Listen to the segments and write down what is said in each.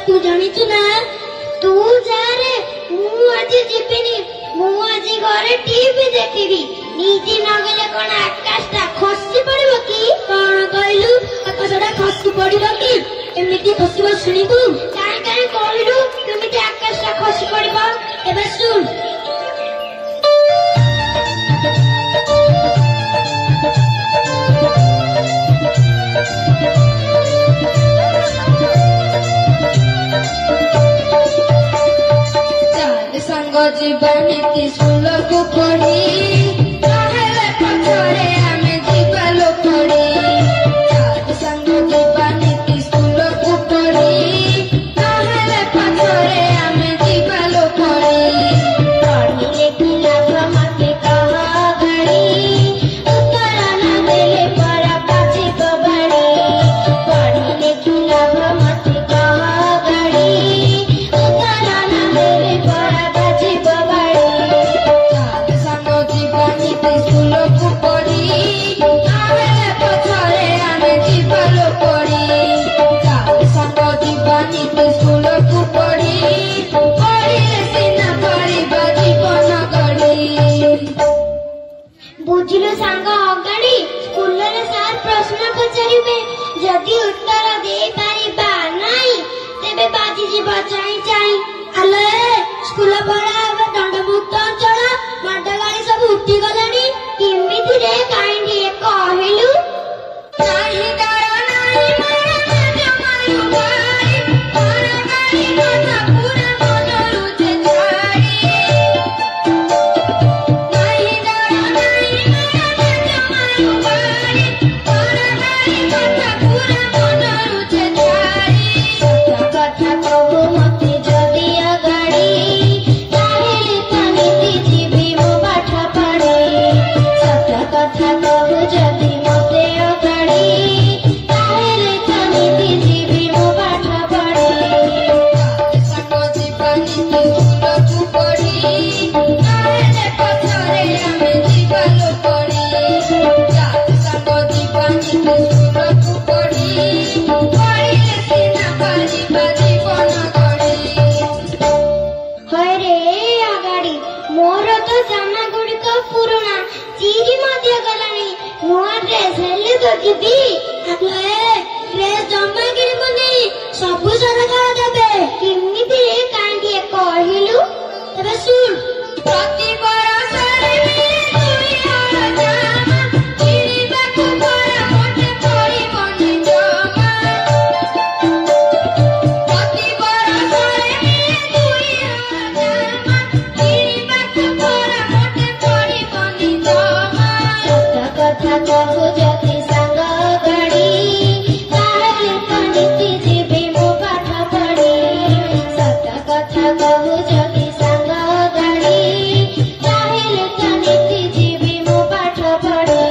तू जानिचु ना तू जा रे मु आज जीविनी मु आज घरे टीवी देखिबी नीति न गले कोन आकाशटा खसी पड़िबो की कोन कहलु आकाशटा खसी पड़िबो की एमिति खसीबो सुनिबु काई काई कहलु तुमिति आकाशटा खसी पड़िबो एबे सुन संग जीवनी की सुलभ पड़ी कहले पछरे आमे जीवलो पड़ी संग जीवनी की सुलभ पड़ी कहले पछरे आमे जीवलो पड़ी पढ़िले की लाभ मते कहा गड़ी उत्तर न देले परा पाछे बबड़ी पढ़िले की लाभ मते कहा गड़ी उत्तर न देले परा बुझिलु सांग अगाड़ी स्कूल रे सार प्रश्न पचारिबे जदि उत्तर दे पारिबा नाही तेबे बाजी जीवा चाहि चाहि आले स्कूल पढ़ा अब दंडमुक्त अंचल माडगाड़ी सब उठी गलानी किमिति रे काइंडी कहलु नाही डर नाही मार जमायु गाड़ी मार गाड़ी कथा पूरा मनरु जे छाड़ी नाही डर नाही मार जमायु गाड़ी मार गाड़ी कथा पूरा मनरु जे छाड़ी कथा कहू मते जदि अगाड़ी ताहेले तनिति जीवी मो पाठ पढ़े सत्य कथा कहू जदि मते अगाड़ी ताहेले तनिति जीवी मो पाठ पढ़े संग जीवनी की सुलभ पड़ी ताहेले पछरे आमे जीवलो पड़ी संग जीवनी की सुलभ पड़ी पढ़िले सिना पारिबा जीवन गढ़ी हाय रे आगाड़ी मोर तो जामा गुड़िक पुराना चिरी मध्य गलानी नुआ ड्रेस हेले तो जीवी ड्रेस जमा किनिबुनी सबु सरकार देबे किमिति रे कांडी कहलु तबे सुन प्रति बरस रे तुई हर जामा किनिबा को बरा मोटे पड़ी बनी जमा प्रति बरस रे तुई हर जामा किनिबा को बरा मोटे पड़ी बनी जमा सत्य कथा कहू जति संग गड़ी ताहेले तनिति जीवी मो पाठ पढ़ी सत्य कथा कहू जति संग गड़ी ताहेले तनिति जीवी मो पाठ पढ़ी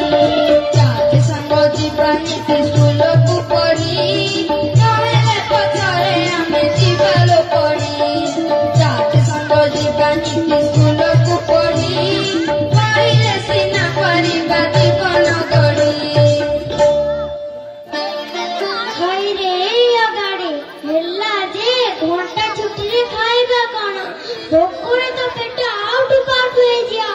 संग जीवनी की सुलभ पड़ी कहले पछरे आमे जीवलो पड़ी संग जीवनी की सुलभ पड़ी पढ़िले सिना पारिबा जीवन गढ़ी हाय रे अगाड़ी हेला जे घंटा छुट्टी रे खाइबा कोन भोकरे तो पेट आउट पाउट हो जिया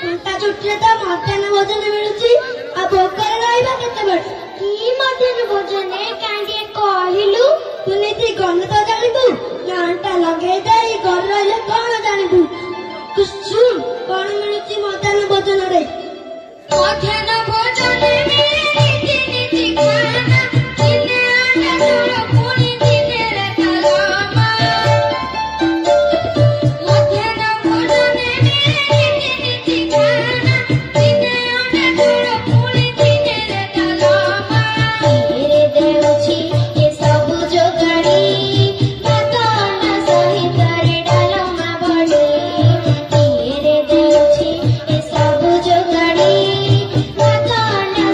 घंटा छुट्टी रे तो मध्याह्न भोजन मिलुची आ भोकरे रहइबा केते बेर की मध्याह्न भोजन कांडी कहलु तुनिति गन तो जानिबु घंटा लगे देई घर रहले कोन जानिबु तू सुन कोन मिलुची मध्याह्न भोजन रे मध्याह्न भोजन में नीति नीति खाना दिने अंडा झोल पुनी दिने रे कलमा मध्याह्न भोजन में नीति नीति खाना दिने अंडा झोल पुनी दिने रे कलमा धीरे देउछि ये सब जोगाड़ी भात अंडा सहित रे डालमा बड़ी धीरे देउछि ये सब जोगाड़ी भात अंडा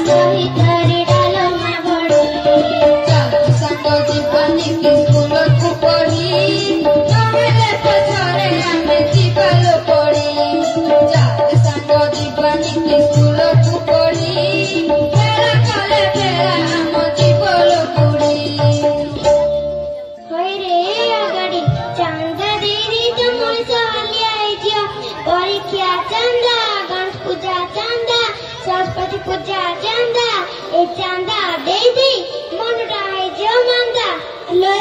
लक्ष्मी पूजा चांदा ए चांदा दे दे मनटा है जो मांदा ले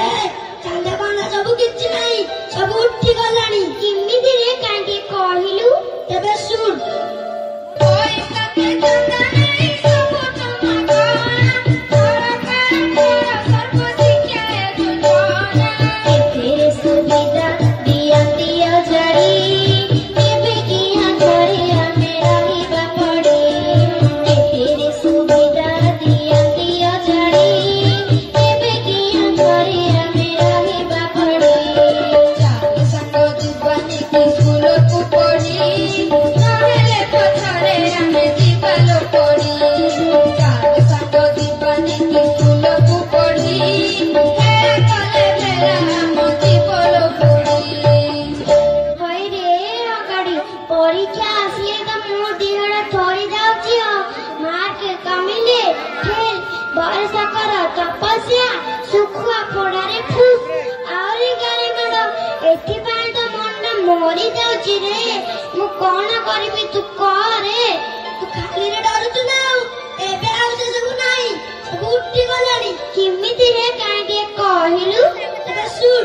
चांदा बांदा सब किछि नाही सब उठी गलानी किमिति रे कांटी कहिलु तबे सुन पैसा के चांदा नाही सब टमा गणा सर्व शिक्षा योजना तेरे सुविधा दिया दिया जड़ी केबे किया करे मेरा ही बापड़ी तेरे सुविधा दिया दिया जड़ी केबे किया करे मेरा ही बापड़ी चाल संग जीवन के स्कूल को पढ़ी नहले पथरे हमें जीवन पड़ी चाल संग जीवन के स्कूल को पढ़ी हे कले बेला हम जीवन पड़ी होई रे अगाड़ी परीक्षा आसिले त मो देहरा थरी जाउची हो मार्क कमिले फेल बरसा कर तपस्या सुखुआ पोड़ारे फूस आउरी गारे मड एथि पाई त मन मरी जाउची रे मु कोन करबी तू कह रे तू खाली रे डरुचु ना एबे आउ से सब नाही सब उठी गलानी किमिति रे काहे कहिलु तबे सुन